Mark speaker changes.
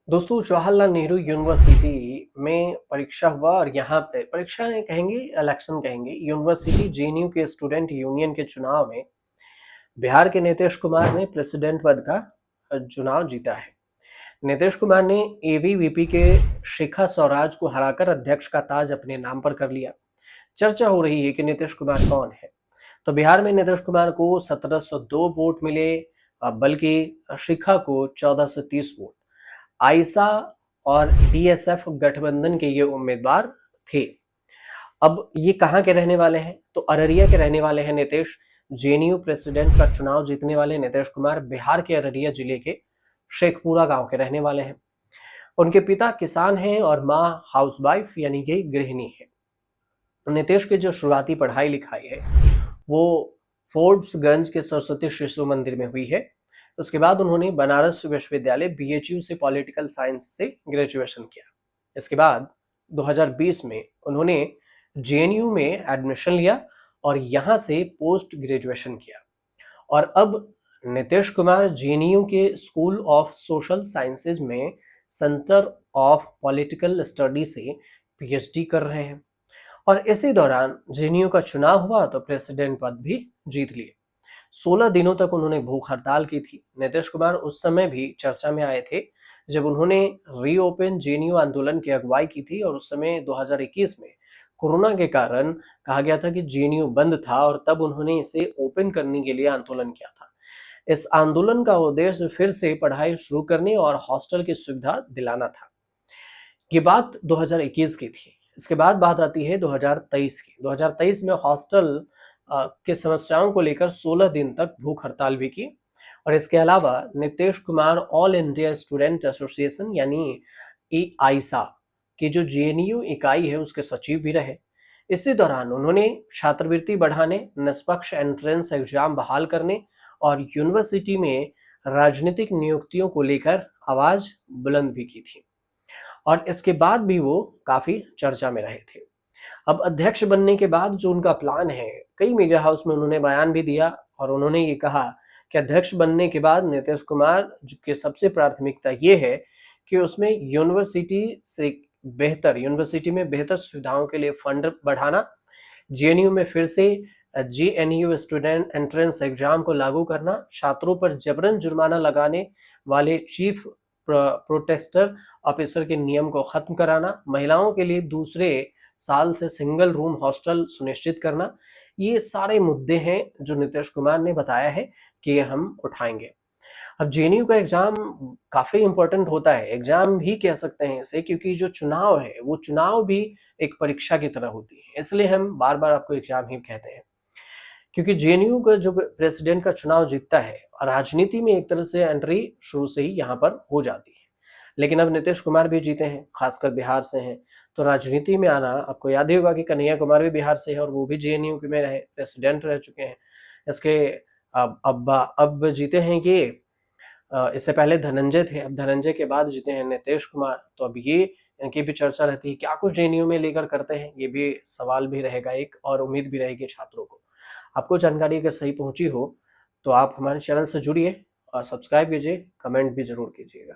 Speaker 1: दोस्तों, जवाहरलाल नेहरू यूनिवर्सिटी में परीक्षा हुआ और यहाँ पे परीक्षा नहीं कहेंगे, इलेक्शन कहेंगे। यूनिवर्सिटी जेएनयू के स्टूडेंट यूनियन के चुनाव में बिहार के नीतीश कुमार ने प्रेसिडेंट पद का चुनाव जीता है। नीतीश कुमार ने एबीवीपी के शिखा स्वराज को हराकर अध्यक्ष का ताज अपने नाम पर कर लिया। चर्चा हो रही है कि नीतीश कुमार कौन है। तो बिहार में नीतीश कुमार को 1702 वोट मिले, बल्कि शिखा को 1430 वोट। आयशा और बीएसएफ गठबंधन के ये उम्मीदवार थे। अब ये कहाँ के रहने वाले हैं? तो अररिया के रहने वाले हैं नीतीश। जेएनयू प्रेसिडेंट का चुनाव जीतने वाले नीतीश कुमार बिहार के अररिया जिले के शेखपुरा गांव के रहने वाले हैं। उनके पिता किसान हैं और माँ हाउसवाइफ यानी कि गृहिणी है। नीतीश की जो शुरुआती पढ़ाई लिखाई है वो फोर्ब्सगंज के सरस्वती शिशु मंदिर में हुई है। उसके बाद उन्होंने बनारस विश्वविद्यालय बीएचयू से पॉलिटिकल साइंस से ग्रेजुएशन किया। इसके बाद 2020 में उन्होंने जेएनयू में एडमिशन लिया और यहाँ से पोस्ट ग्रेजुएशन किया। और अब नीतीश कुमार जेएनयू के स्कूल ऑफ सोशल साइंसेज में सेंटर ऑफ पॉलिटिकल स्टडी से पीएचडी कर रहे हैं। और इसी दौरान जेएनयू का चुनाव हुआ तो प्रेसिडेंट पद भी जीत लिए। 16 दिनों तक उन्होंने भूख हड़ताल की थी। नीतीश कुमार उस समय भी चर्चा में आए थे जब उन्होंने रीओपन जेएनयू आंदोलन की अगुवाई की थी, और उस समय 2021 में कोरोना के कारण कहा गया था कि जेएनयू बंद था और तब उन्होंने इसे ओपन करने के लिए आंदोलन किया था। इस आंदोलन का उद्देश्य फिर से पढ़ाई शुरू करने और हॉस्टल की सुविधा दिलाना था। ये बात 2021 की थी। इसके बाद बात आती है 2023 की। 2023 में हॉस्टल के समस्याओं को लेकर 16 दिन तक भूख हड़ताल भी की। और इसके अलावा Nitish Kumar all India student association यानी आइसा की जो जेएनयू इकाई है उसके सचिव भी रहे। इसी दौरान उन्होंने छात्रवृत्ति बढ़ाने, निष्पक्ष एंट्रेंस एग्जाम बहाल करने और यूनिवर्सिटी में राजनीतिक नियुक्तियों को लेकर आवाज बुलंद भी की थी। और इसके बाद भी वो काफी चर्चा में रहे थे। अब अध्यक्ष बनने के बाद जो उनका प्लान है, कई मीडिया हाउस में उन्होंने बयान भी दिया और उन्होंने ये कहा कि अध्यक्ष बनने के बाद नीतीश कुमार की सबसे प्राथमिकता ये है कि उसमें यूनिवर्सिटी में बेहतर सुविधाओं के लिए फंड बढ़ाना, जेएनयू में फिर से जेएनयू स्टूडेंट एंट्रेंस एग्जाम को लागू करना, छात्रों पर जबरन जुर्माना लगाने वाले चीफ प्रोटेस्टर ऑफिसर के नियम को खत्म कराना, महिलाओं के लिए दूसरे साल से सिंगल रूम हॉस्टल सुनिश्चित करना, ये सारे मुद्दे हैं जो नीतीश कुमार ने बताया है कि ये हम उठाएंगे। अब जेएनयू का एग्जाम काफी इंपॉर्टेंट होता है, एग्जाम भी कह सकते हैं इसे, क्योंकि जो चुनाव है वो चुनाव भी एक परीक्षा की तरह होती है, इसलिए हम बार बार आपको एग्जाम ही कहते हैं। क्योंकि जेएनयू का जो प्रेसिडेंट का चुनाव जीतता है, राजनीति में एक तरह से एंट्री शुरू से ही यहाँ पर हो जाती है। लेकिन अब नीतीश कुमार भी जीते हैं, खासकर बिहार से हैं, तो राजनीति में आना, आपको याद ही होगा कि कन्हैया कुमार भी बिहार से है और वो भी जेएनयू में रहे, प्रेसिडेंट रह चुके हैं। इसके अब जीते हैं ये, इससे पहले धनंजय थे, अब धनंजय के बाद जीते हैं नीतीश कुमार। तो अब ये इनकी भी चर्चा रहती है, क्या कुछ जेएनयू में लेकर करते हैं, ये भी सवाल भी रहेगा एक, और उम्मीद भी रहेगी छात्रों को। आपको जानकारी अगर सही पहुंची हो तो आप हमारे चैनल से जुड़िए और सब्सक्राइब कीजिए, कमेंट भी जरूर कीजिएगा।